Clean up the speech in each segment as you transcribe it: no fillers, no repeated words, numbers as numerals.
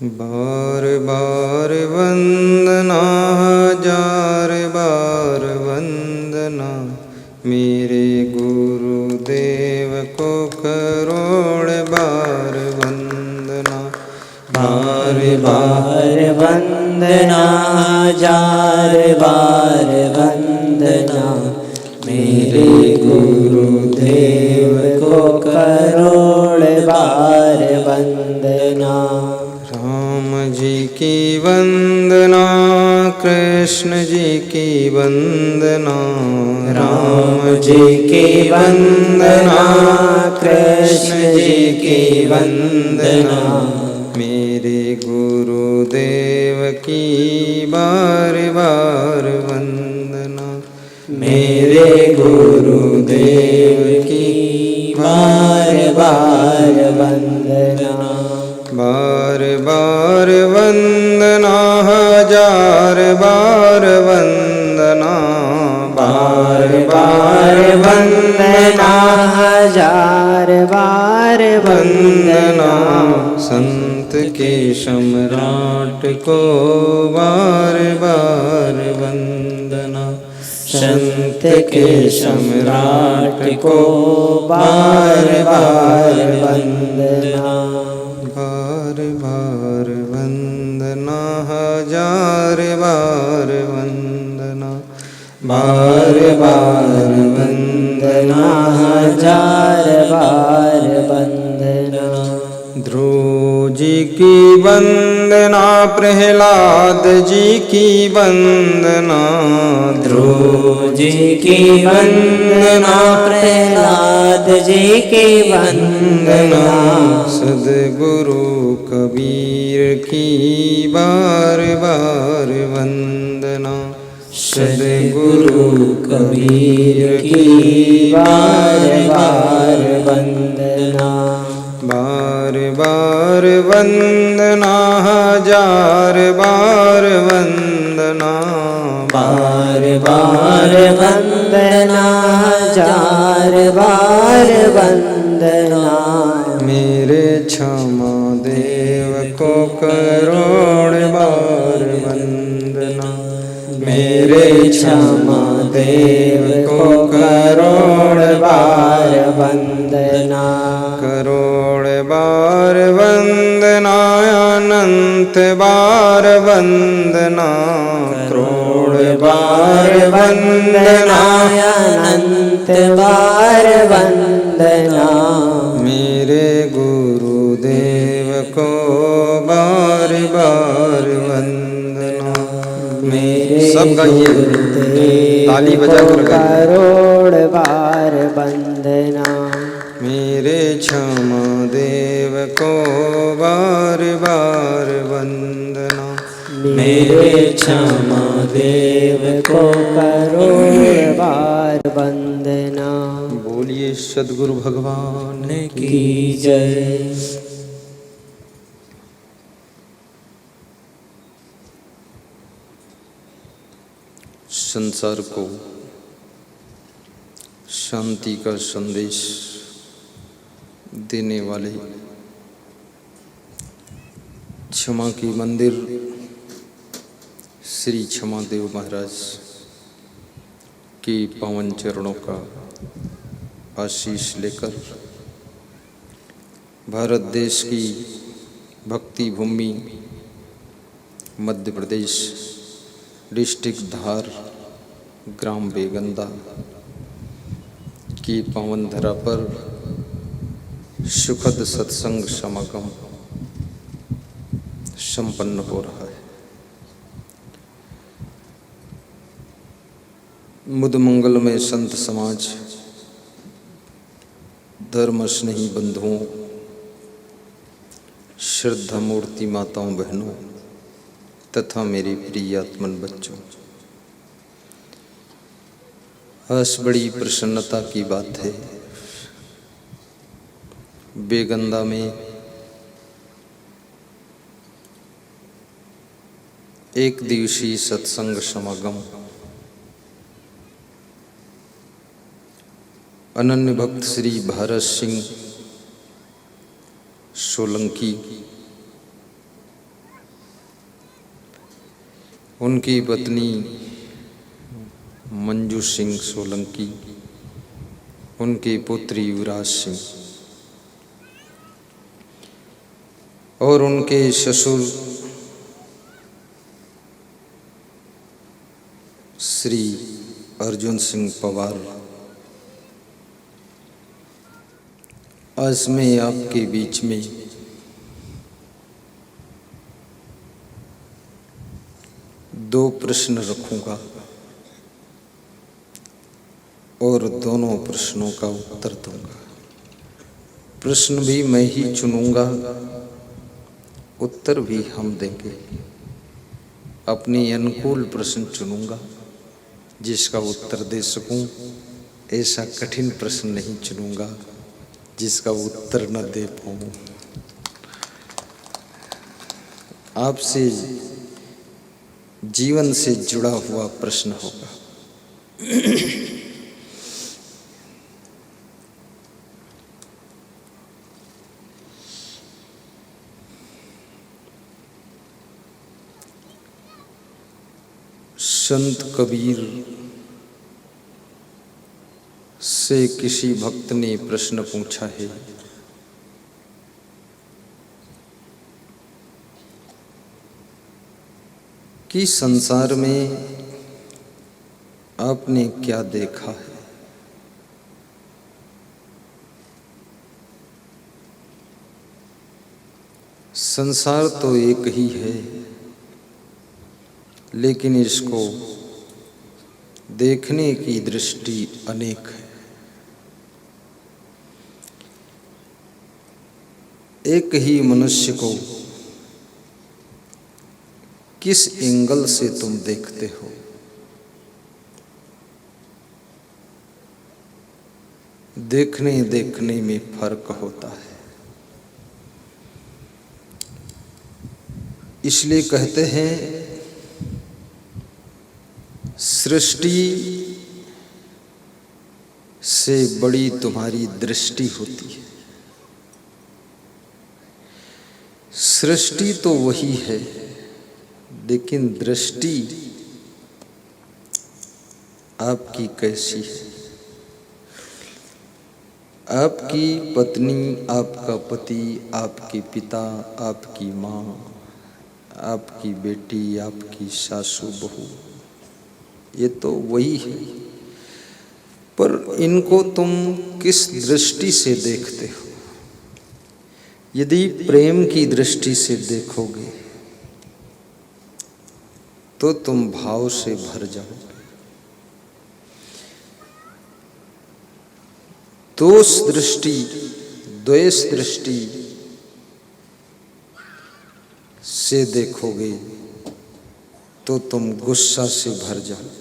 बार बार वंदना, हजार बार वंदना, मेरे गुरुदेव को करोड़ बार वंदना। बार बार वंदना, हजार बार वंदना, मेरे गुरुदेव को करोड़ बार वंदना। राम जी की वंदना, कृष्ण जी की वंदना, राम जी की वंदना, कृष्ण जी की वंदना, मेरे गुरुदेव की बार बार वंदना। मेरे गुरुदेव की बार बार वंदना। बार बार वंदना, हजार बार वंदना, बार बार वंदना, हजार बार वंदना, संत के सम्राट को बार बार वंदना। संत के सम्राट को बार बार वंदना। बार बार वंदना, हजार बार वंदना, बार बार वंदना, हजार बार वंदना। ध्रुव जी की वंदना, प्रहलाद जी की वंदना, ध्रुव जी की वंदना, प्रहलाद जी की वंदना, सद्गुरु कबीर की बार बार वंदना। सद्गुरु कबीर की बार बार वंदना। बार बार वंदना, हजार बार वंदना, बार बार वंदना, हजार बार वंदना, मेरे क्षमा देव को करोड़ बार वंदना। मेरे क्षमा देव को करोड़ बार वंदना। करोड़ बार वंदना, अनंत बार वंदना, करोड़ बार वंदना, अनंत बार वंदना, मेरे गुरुदेव को बार बार वंदना। मेरे सब गाइए, ताली बजाकर गाइए। करोड़ बार वंदना। मेरे क्षमा देव को बार बार वंदना। मेरे क्षमा देव को करोड़ बार वंदना। बोलिए सद्गुरु भगवान की जय। संसार को शांति का संदेश देने वाले क्षमा की मंदिर श्री क्षमा देव महाराज के पावन चरणों का आशीष लेकर भारत देश की भक्ति भूमि मध्य प्रदेश डिस्ट्रिक्ट धार ग्राम बेगंदा की पावन धरा पर सुखद सत्संग समागम संपन्न हो रहा है। मुद मंगल में संत समाज, धर्म स्नेही बंधुओं, श्रद्धा मूर्ति माताओं बहनों तथा मेरे प्रिय आत्मन बच्चों, आज बड़ी प्रसन्नता की बात है, बेगंदा में एक दिवसीय सत्संग समागम अनन्य भक्त श्री भारत सिंह सोलंकी उनकी पत्नी मंजू सिंह सोलंकी, उनकी पुत्री युवराज सिंह और उनके ससुर श्री अर्जुन सिंह पवार। आज मैं आपके बीच में दो प्रश्न रखूंगा और दोनों प्रश्नों का उत्तर दूंगा। प्रश्न भी मैं ही चुनूंगा, उत्तर भी हम देंगे। अपनी अनुकूल प्रश्न चुनूंगा जिसका उत्तर दे सकूं, ऐसा कठिन प्रश्न नहीं चुनूंगा जिसका उत्तर न दे पाऊं। आपसे जीवन से जुड़ा हुआ प्रश्न होगा। संत कबीर से किसी भक्त ने प्रश्न पूछा है, कि संसार में आपने क्या देखा है? संसार तो एक ही है, लेकिन इसको देखने की दृष्टि अनेक है। एक ही मनुष्य को किस एंगल से तुम देखते हो, देखने देखने में फर्क होता है। इसलिए कहते हैं सृष्टि से बड़ी तुम्हारी दृष्टि होती है। सृष्टि तो वही है, लेकिन दृष्टि आपकी कैसी है? आपकी पत्नी, आपका पति, आपके पिता, आपकी माँ, आपकी बेटी, आपकी सासू बहू, ये तो वही है, पर इनको तुम किस दृष्टि से देखते हो? यदि प्रेम की दृष्टि से देखोगे तो तुम भाव से भर जाओगे। दोष दृष्टि, द्वेष दृष्टि से देखोगे तो तुम गुस्सा से भर जाओगे।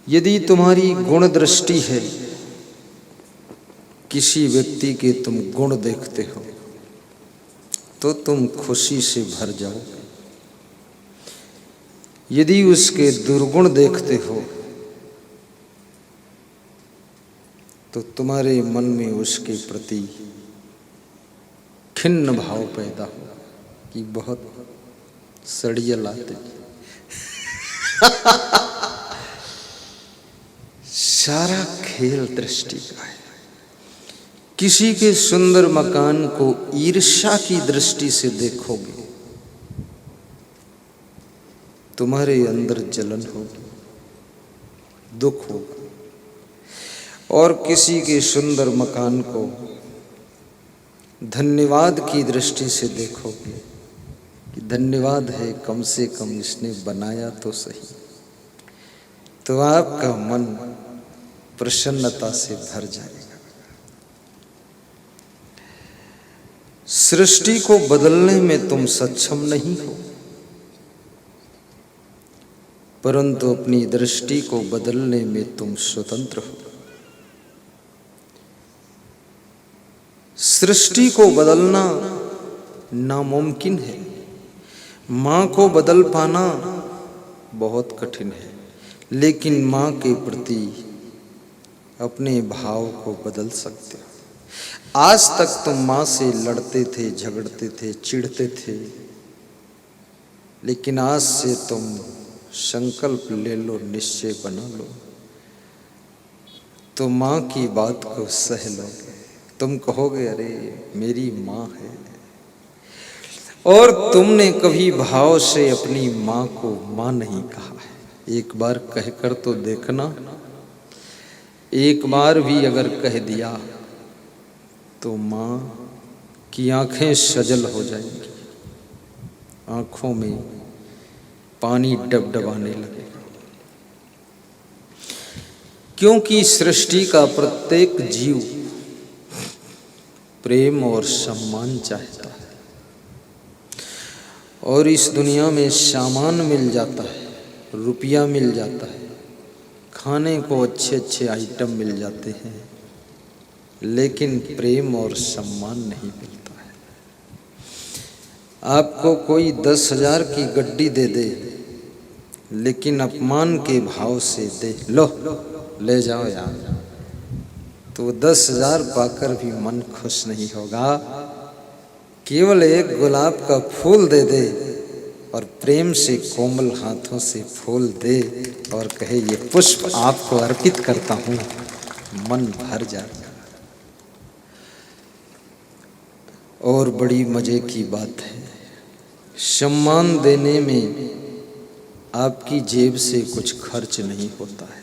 यदि तुम्हारी गुण दृष्टि है, किसी व्यक्ति के तुम गुण देखते हो तो तुम खुशी से भर जाओगे। यदि उसके दुर्गुण देखते हो तो तुम्हारे मन में उसके प्रति खिन्न भाव पैदा हो कि बहुत सड़ियल आते। सारा खेल दृष्टि का है। किसी के सुंदर मकान को ईर्ष्या की दृष्टि से देखोगे, तुम्हारे अंदर जलन होगी, दुख होगा। और किसी के सुंदर मकान को धन्यवाद की दृष्टि से देखोगे कि धन्यवाद है, कम से कम इसने बनाया तो सही, तो आपका मन प्रसन्नता से भर जाएगा। सृष्टि को बदलने में तुम सक्षम नहीं हो, परंतु अपनी दृष्टि को बदलने में तुम स्वतंत्र हो। सृष्टि को बदलना नामुमकिन है, माँ को बदल पाना बहुत कठिन है, लेकिन माँ के प्रति अपने भाव को बदल सकते हो। आज तक तुम माँ से लड़ते थे, झगड़ते थे, चिढ़ते थे, लेकिन आज से तुम संकल्प ले लो, निश्चय बना लो, तो माँ की बात को सह लोगे। तुम कहोगे अरे मेरी माँ है। और तुमने कभी भाव से अपनी माँ को माँ नहीं कहा है। एक बार कहकर तो देखना, एक बार भी अगर कह दिया तो माँ की आंखें सजल हो जाएंगी, आंखों में पानी डबडबाने लगेगा। क्योंकि सृष्टि का प्रत्येक जीव प्रेम और सम्मान चाहता है, और इस दुनिया में सामान मिल जाता है, रुपया मिल जाता है, खाने को अच्छे अच्छे आइटम मिल जाते हैं, लेकिन प्रेम और सम्मान नहीं मिलता है। आपको कोई 10,000 की गड्डी दे दे, लेकिन अपमान के भाव से दे, लो ले जाओ यार, तो 10,000 पाकर भी मन खुश नहीं होगा। केवल एक गुलाब का फूल दे दे और प्रेम से कोमल हाथों से फूल दे और कहे ये पुष्प आपको अर्पित करता हूँ, मन भर जाएगा। और बड़ी मजे की बात है, सम्मान देने में आपकी जेब से कुछ खर्च नहीं होता है,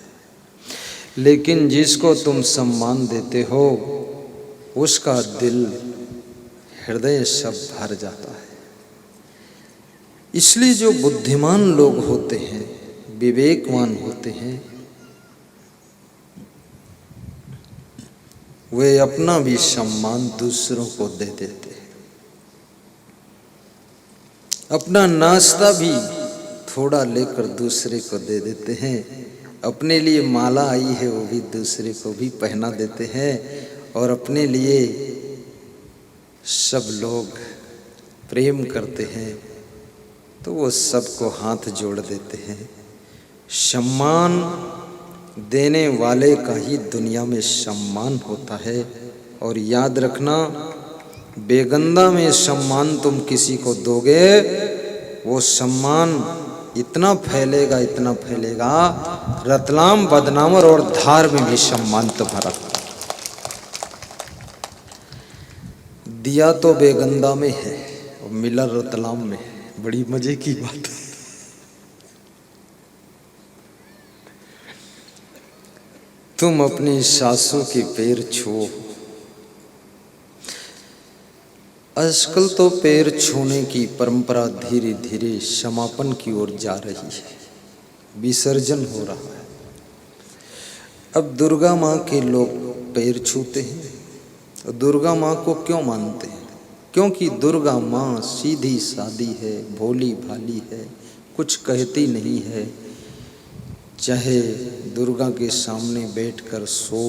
लेकिन जिसको तुम सम्मान देते हो उसका दिल, हृदय सब भर जाता है। इसलिए जो बुद्धिमान लोग होते हैं, विवेकवान होते हैं, वे अपना भी सम्मान दूसरों को दे देते हैं। अपना नाश्ता भी थोड़ा लेकर दूसरे को दे देते हैं। अपने लिए माला आई है वो भी दूसरे को भी पहना देते हैं, और अपने लिए सब लोग प्रेम करते हैं तो वो सबको हाथ जोड़ देते हैं। सम्मान देने वाले का ही दुनिया में सम्मान होता है। और याद रखना, बेगंदा में सम्मान तुम किसी को दोगे, वो सम्मान इतना फैलेगा, इतना फैलेगा, रतलाम, बदनावर और धार में भी सम्मान तुम्हारा। दिया तो बेगंदा में है और मिला रतलाम में है। बड़ी मजे की बात है। तुम अपनी सासू के पैर छुओ। आजकल तो पैर छूने की परंपरा धीरे धीरे समापन की ओर जा रही है, विसर्जन हो रहा है। अब दुर्गा माँ के लोग पैर छूते हैं। दुर्गा माँ को क्यों मानते हैं? क्योंकि दुर्गा माँ सीधी सादी है, भोली भाली है, कुछ कहती नहीं है। चाहे दुर्गा के सामने बैठकर सो,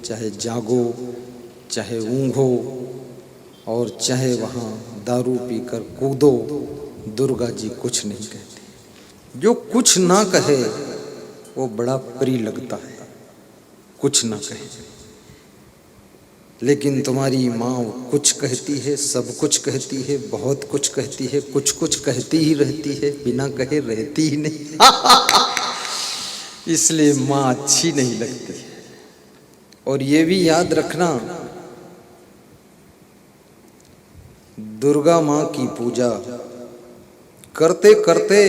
चाहे जागो, चाहे ऊँघो, और चाहे वहाँ दारू पीकर कूदो, दुर्गा जी कुछ नहीं कहती। जो कुछ ना कहे वो बड़ा प्रिय लगता है, कुछ ना कहे। लेकिन तुम्हारी माँ कुछ कहती है, सब कुछ कहती है, बहुत कुछ कहती है, कुछ कुछ कहती ही रहती है, बिना कहे रहती ही नहीं। इसलिए माँ अच्छी नहीं लगती। और ये भी याद रखना, दुर्गा माँ की पूजा करते करते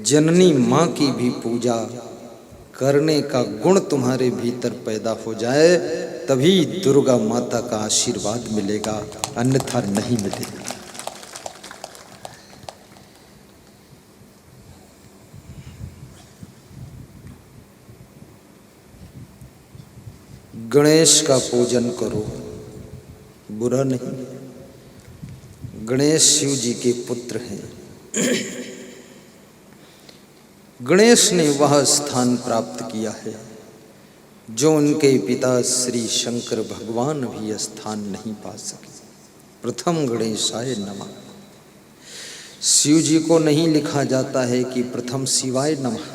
जननी माँ की भी पूजा करने का गुण तुम्हारे भीतर पैदा हो जाए, तभी दुर्गा माता का आशीर्वाद मिलेगा, अन्यथा नहीं मिलेगा। गणेश का पूजन करो, बुरा नहीं। गणेश शिव जी के पुत्र हैं। गणेश ने वह स्थान प्राप्त किया है जो उनके पिता श्री शंकर भगवान भी स्थान नहीं पा सके। प्रथम गणेशाय नमः। शिव जी को नहीं लिखा जाता है कि प्रथम शिवाय नमः,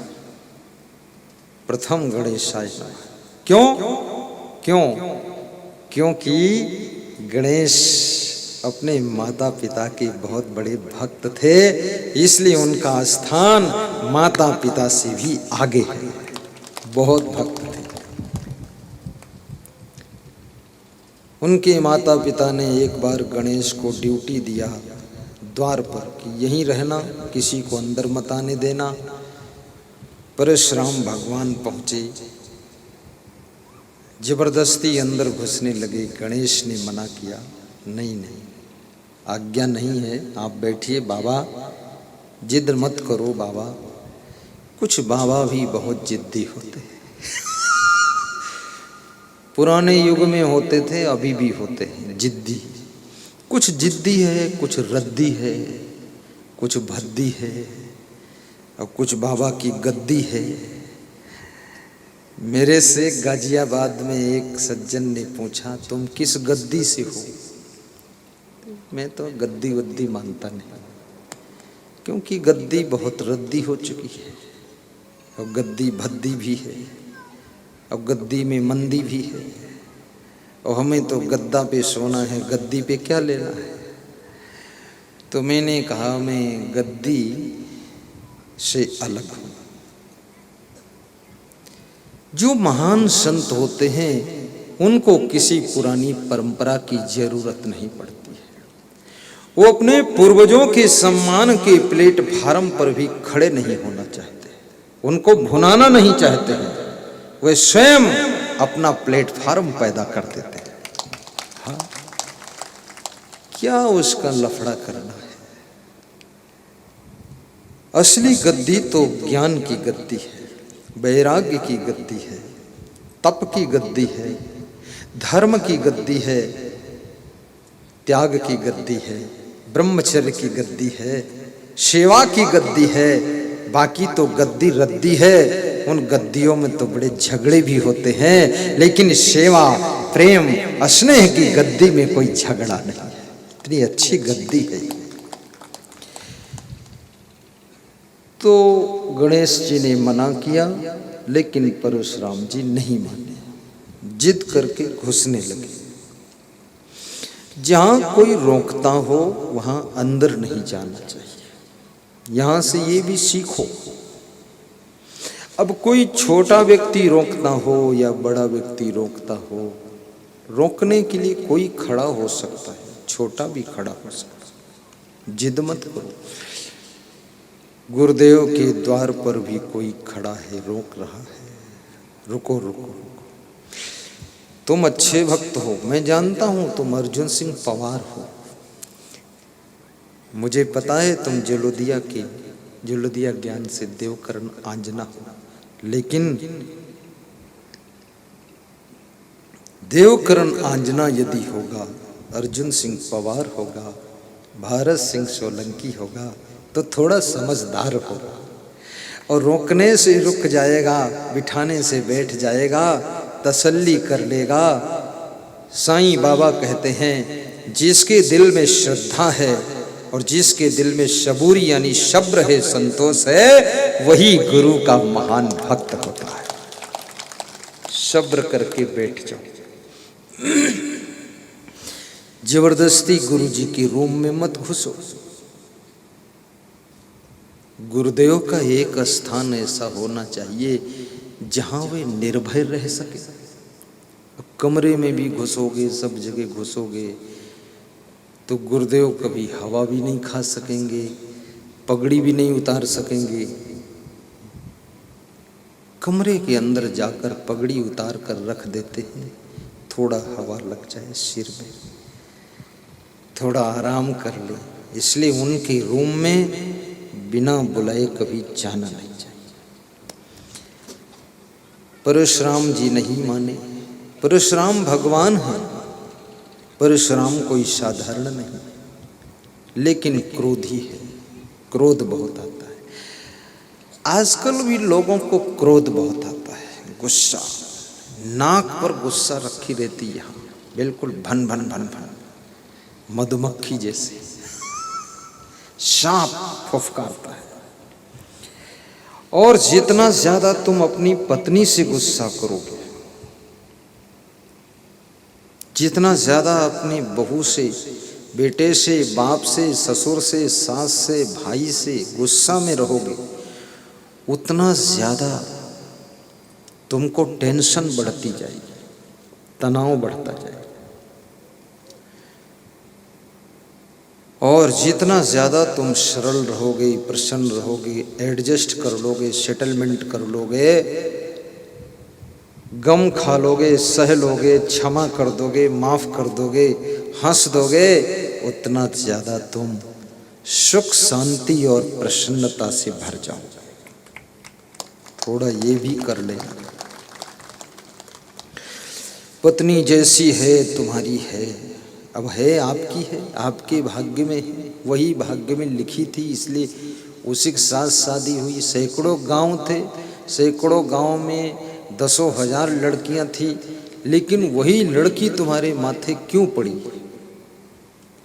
प्रथम गणेशाय नमः। क्यों? क्योंकि गणेश अपने माता पिता के बहुत बड़े भक्त थे, इसलिए उनका स्थान माता पिता से भी आगे है। बहुत भक्त थे। उनके माता पिता ने एक बार गणेश को ड्यूटी दिया द्वार पर कि यहीं रहना, किसी को अंदर मत आने देना। परशुराम भगवान पहुंचे, जबरदस्ती अंदर घुसने लगे। गणेश ने मना किया, नहीं नहीं, आज्ञा नहीं है, आप बैठिए बाबा, जिद मत करो बाबा। कुछ बाबा भी बहुत जिद्दी होते हैं। पुराने युग में होते थे, अभी भी होते हैं जिद्दी। कुछ जिद्दी है, कुछ रद्दी है, कुछ भद्दी है, और कुछ बाबा की गद्दी है। मेरे से गाजियाबाद में एक सज्जन ने पूछा, तुम किस गद्दी से हो? मैं तो गद्दी वद्दी मानता नहीं, क्योंकि गद्दी बहुत रद्दी हो चुकी है, और गद्दी भद्दी भी है, और गद्दी में मंदी भी है, और हमें तो गद्दा पे सोना है, गद्दी पे क्या लेना है। तो मैंने कहा, मैं गद्दी से अलग हूँ। जो महान संत होते हैं उनको किसी पुरानी परंपरा की जरूरत नहीं पड़ती है। वो अपने पूर्वजों के सम्मान के प्लेटफार्म पर भी खड़े नहीं होना चाहते, उनको भुनाना नहीं चाहते हैं। वे स्वयं अपना प्लेटफार्म पैदा कर देते हैं। हाँ, क्या उसका लफड़ा करना है। असली गद्दी तो ज्ञान की गद्दी है, वैराग्य की गद्दी है, तप की गद्दी है, धर्म की गद्दी है, त्याग की गद्दी है, ब्रह्मचर्य की गद्दी है, सेवा की गद्दी है। बाकी तो गद्दी रद्दी है। उन गद्दियों में तो बड़े झगड़े भी होते हैं, लेकिन सेवा, प्रेम, स्नेह की गद्दी में कोई झगड़ा नहीं है। इतनी अच्छी गद्दी है। तो गणेश जी ने मना किया, लेकिन परशुराम जी नहीं माने, जिद करके घुसने लगे। जहां कोई रोकता हो वहां अंदर नहीं जाना चाहिए। यहां से ये भी सीखो। अब कोई छोटा व्यक्ति रोकता हो या बड़ा व्यक्ति रोकता हो, रोकने के लिए कोई खड़ा हो सकता है, छोटा भी खड़ा हो सकता है। जिद मत करो। गुरुदेव के द्वार पर भी कोई खड़ा है, रोक रहा है, रुको रुको रुको। तुम अच्छे भक्त हो, मैं जानता हूं तुम अर्जुन सिंह पवार हो, मुझे पता है तुम जलोदिया ज्ञान से देवकरण आंजना हो, लेकिन देवकरण आंजना यदि होगा, अर्जुन सिंह पवार होगा, भारत सिंह सोलंकी होगा, तो थोड़ा समझदार होगा और रोकने से रुक जाएगा, बिठाने से बैठ जाएगा, तसल्ली कर लेगा। साईं बाबा कहते हैं, जिसके दिल में श्रद्धा है और जिसके दिल में सबूरी यानी सब्र है, संतोष है, वही गुरु का महान भक्त होता है। सब्र करके बैठ जाओ। जबरदस्ती गुरु जी के रूम में मत घुसो। गुरुदेव का एक स्थान ऐसा होना चाहिए जहां वे निर्भय रह सके। कमरे में भी घुसोगे, सब जगह घुसोगे, तो गुरुदेव कभी हवा भी नहीं खा सकेंगे, पगड़ी भी नहीं उतार सकेंगे। कमरे के अंदर जाकर पगड़ी उतार कर रख देते हैं, थोड़ा हवा लग जाए सिर में, थोड़ा आराम कर ले। इसलिए उनके रूम में बिना बुलाए कभी जाना नहीं चाहिए। परशुराम जी नहीं माने। परशुराम भगवान हैं, परशुराम कोई साधारण नहीं, लेकिन क्रोधी है, क्रोध बहुत आता है। आजकल भी लोगों को क्रोध बहुत आता है, गुस्सा, नाक पर गुस्सा रखी रहती यहाँ, बिल्कुल भन भन भन भन, मधुमक्खी जैसे, सांप फुफकारता है। और जितना ज्यादा तुम अपनी पत्नी से गुस्सा करोगे, जितना ज़्यादा अपनी बहू से, बेटे से, बाप से, ससुर से, सास से, भाई से गुस्सा में रहोगे, उतना ज़्यादा तुमको टेंशन बढ़ती जाएगी, तनाव बढ़ता जाएगा। और जितना ज़्यादा तुम सरल रहोगे, प्रसन्न रहोगे, एडजस्ट कर लोगे, सेटलमेंट कर लोगे, गम खा लोगे, सह लोगे, क्षमा कर दोगे, माफ़ कर दोगे, हंस दोगे, उतना ज़्यादा तुम सुख, शांति और प्रसन्नता से भर जाओगे। थोड़ा ये भी कर लेना। पत्नी जैसी है तुम्हारी है, अब है आपकी है, आपके भाग्य में है, वही भाग्य में लिखी थी, इसलिए उसी के साथ शादी हुई। सैकड़ों गांव थे, सैकड़ों गांव में दसों हजार लड़कियां थी, लेकिन वही लड़की तुम्हारे माथे क्यों पड़ी?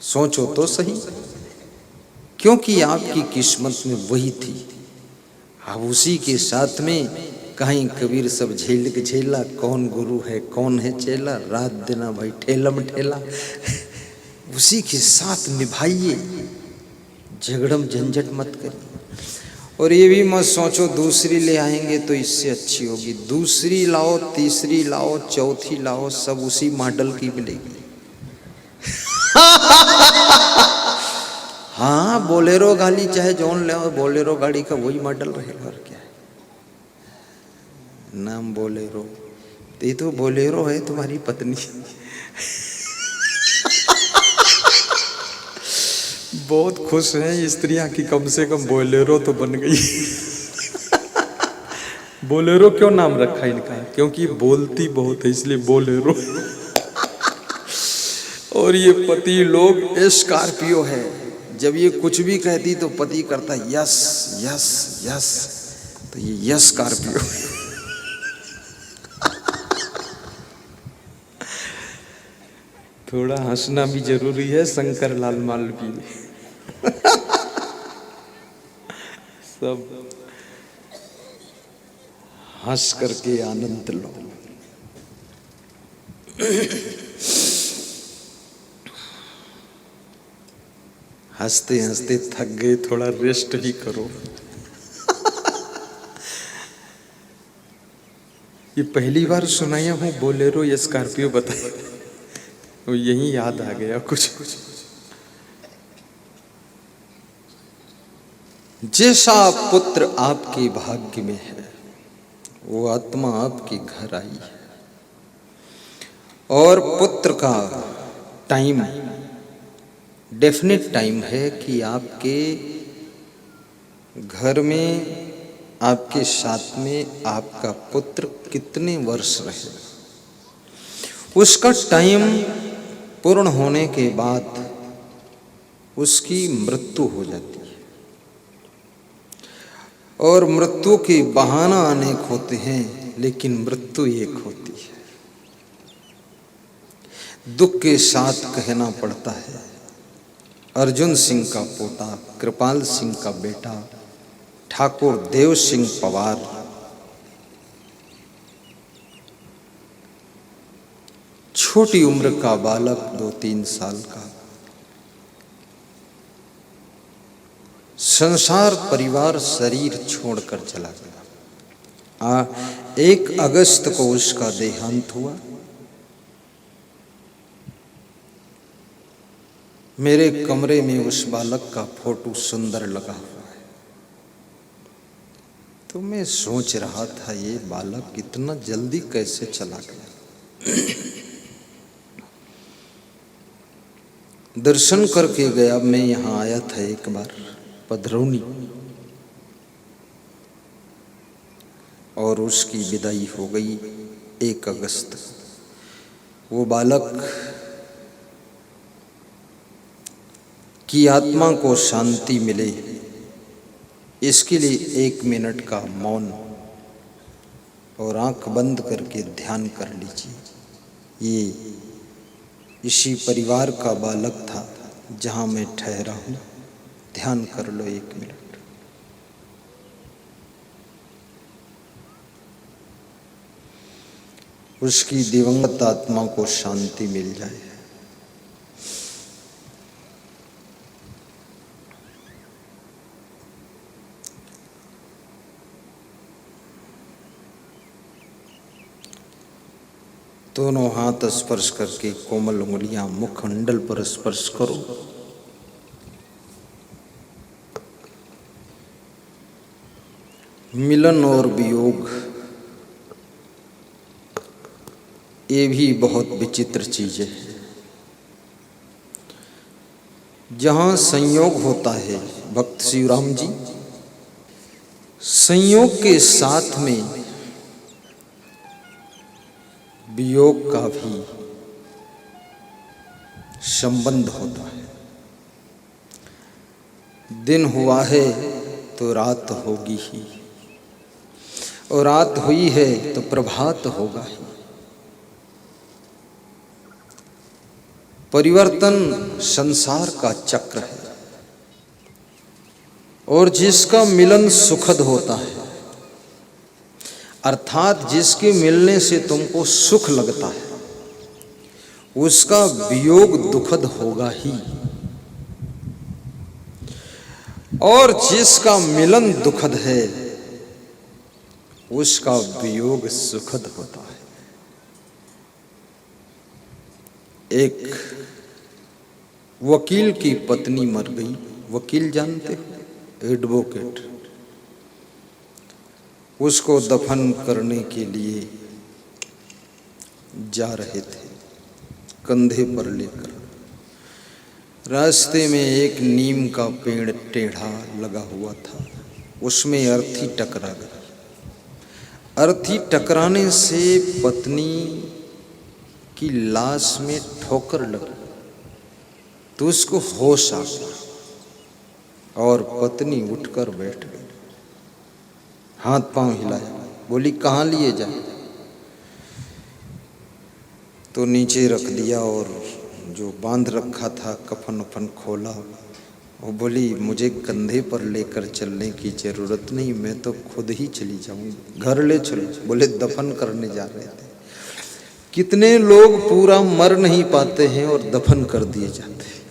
सोचो तो सही, क्योंकि आपकी किस्मत में वही थी। अब उसी के साथ में कहीं कबीर सब झेल के झेला, कौन गुरु है कौन है चेला, रात देना भाई ठेलम ठेला। उसी के साथ निभाइए, झगड़म झंझट मत करिए। और ये भी मत सोचो दूसरी ले आएंगे तो इससे अच्छी होगी, दूसरी लाओ, तीसरी लाओ, चौथी लाओ, सब उसी मॉडल की मिलेगी। हाँ, बोलेरो गाड़ी चाहे जौन ले, बोलेरो गाड़ी का वही मॉडल रहेगा। और क्या है, नाम बोलेरो, ये तो बोलेरो है तुम्हारी पत्नी। बहुत खुश हैं स्त्रियां कि कम से कम बोलेरो तो बन गई। बोलेरो क्यों नाम रखा इनका? क्योंकि बोलती बहुत है, इसलिए बोलेरो। और ये पति लोग स्कॉर्पियो है, जब ये कुछ भी कहती तो पति करता यस यस यस, तो ये यस स्कॉर्पियो। थोड़ा हंसना भी जरूरी है, शंकर लाल मालवीय। सब हंस करके आनंद लो। हंसते हंसते थक गए, थोड़ा रेस्ट भी करो। ये पहली बार सुनाया हूँ बोलेरो या स्कॉर्पियो बताया, तो यही याद आ गया कुछ। जैसा पुत्र आपके भाग्य में है, वो आत्मा आपके घर आई है। और पुत्र का टाइम डेफिनेट टाइम है कि आपके घर में, आपके साथ में आपका पुत्र कितने वर्ष रहे। उसका टाइम पूर्ण होने के बाद उसकी मृत्यु हो जाती है। और मृत्यु के बहाना अनेक होते हैं, लेकिन मृत्यु एक होती है। दुख के साथ कहना पड़ता है, अर्जुन सिंह का पोता, कृपाल सिंह का बेटा, ठाकुर देव सिंह पवार छोटी उम्र का बालक 2-3 साल का, संसार परिवार शरीर छोड़कर चला गया। 1 अगस्त को उसका देहांत हुआ। मेरे कमरे में उस बालक का फोटो सुंदर लगा हुआ है। तो मैं सोच रहा था ये बालक इतना जल्दी कैसे चला गया। दर्शन करके गया। मैं यहाँ आया था एक बार पधरौनी, और उसकी विदाई हो गई 1 अगस्त। वो बालक की आत्मा को शांति मिले, इसके लिए 1 मिनट का मौन और आंख बंद करके ध्यान कर लीजिए। ये इसी परिवार का बालक था जहाँ मैं ठहरा हूँ। ध्यान कर लो 1 मिनट। उसकी दिवंगत आत्मा को शांति मिल जाए। दोनों हाथ स्पर्श करके कोमल उंगलियां मुखमंडल पर स्पर्श करो। मिलन और वियोग ये भी बहुत विचित्र चीज है। जहां संयोग होता है भक्त शिवराम जी, संयोग के साथ में वियोग का भी संबंध होता है। दिन हुआ है तो रात होगी ही, और रात हुई है तो प्रभात होगा ही। परिवर्तन संसार का चक्र है, और जिसका मिलन सुखद होता है, अर्थात जिसके मिलने से तुमको सुख लगता है, उसका वियोग दुखद होगा ही। और जिसका मिलन दुखद है, उसका वियोग सुखद होता है। एक वकील की पत्नी मर गई। वकील जानते हो, एडवोकेट। उसको दफन करने के लिए जा रहे थे कंधे पर लेकर। रास्ते में एक नीम का पेड़ टेढ़ा लगा हुआ था, उसमें अर्थी टकरा गई। अर्थी टकराने से पत्नी की लाश में ठोकर लगी, तो उसको होश आ गया और पत्नी उठकर बैठ गई। हाथ पांव हिलाया, बोली कहाँ लिए जाए? तो नीचे रख दिया और जो बांध रखा था कफन वफन खोला। वो बोली मुझे कंधे पर लेकर चलने की जरूरत नहीं, मैं तो खुद ही चली जाऊंगी, घर ले चलो। बोले दफन करने जा रहे थे। कितने लोग पूरा मर नहीं पाते हैं और दफन कर दिए जाते हैं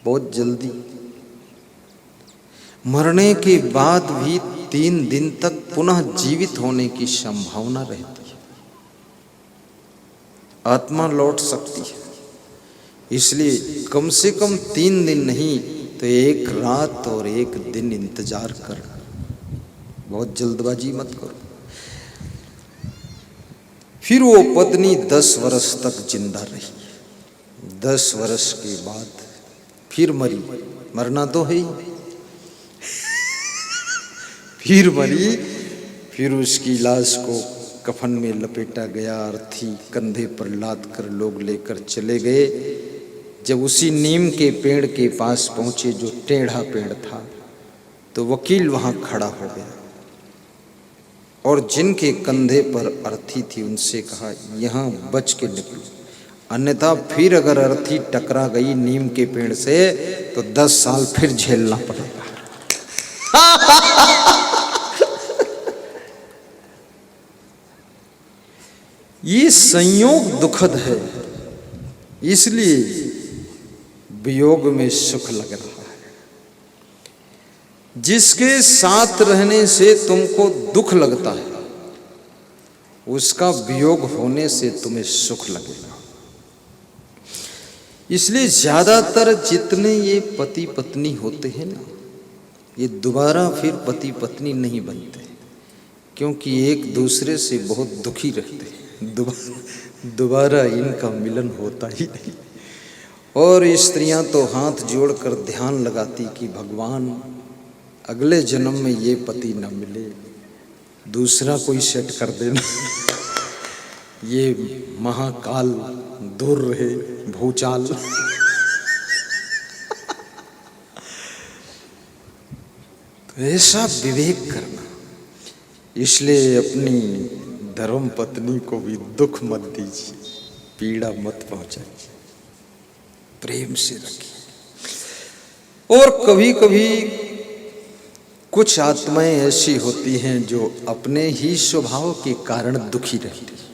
बहुत जल्दी। मरने के बाद भी 3 दिन तक पुनः जीवित होने की संभावना रहती है, आत्मा लौट सकती है। इसलिए कम से कम 3 दिन नहीं तो 1 रात और 1 दिन इंतजार कर। बहुत जल्दबाजी मत करो। फिर वो पत्नी 10 वर्ष तक जिंदा रही। 10 वर्ष के बाद फिर मरी। मरना तो है ही। फिर मरी। फिर उसकी लाश को कफन में लपेटा गया। अर्थी कंधे पर लाद कर लोग लेकर चले गए। जब उसी नीम के पेड़ के पास पहुंचे, जो टेढ़ा पेड़ था, तो वकील वहां खड़ा हो गया और जिनके कंधे पर अर्थी थी उनसे कहा, यहाँ बच के निकलो, अन्यथा फिर अगर अर्थी टकरा गई नीम के पेड़ से तो 10 साल फिर झेलना पड़ेगा। ये संयोग दुखद है, इसलिए वियोग में सुख लग रहा है। जिसके साथ रहने से तुमको दुख लगता है, उसका वियोग होने से तुम्हें सुख लगेगा। इसलिए ज्यादातर जितने ये पति पत्नी होते हैं ना, ये दोबारा फिर पति पत्नी नहीं बनते, क्योंकि एक दूसरे से बहुत दुखी रहते हैं। दोबारा इनका मिलन होता ही नहीं। और स्त्रियां तो हाथ जोड़कर ध्यान लगाती कि भगवान अगले जन्म में ये पति न मिले, दूसरा कोई सेट कर देना। ये महाकाल दूर रहे, भूचाल। तो ऐसा विवेक करना। इसलिए अपनी धर्म पत्नी को भी दुख मत दीजिए, पीड़ा मत पहुंचाइए, प्रेम से रखिए। और कभी कभी कुछ आत्माएं ऐसी होती हैं जो अपने ही स्वभाव के कारण दुखी रहती हैं।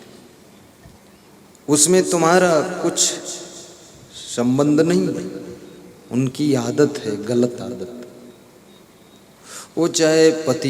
उसमें तुम्हारा कुछ संबंध नहीं है, उनकी आदत है, गलत आदत। वो चाहे पति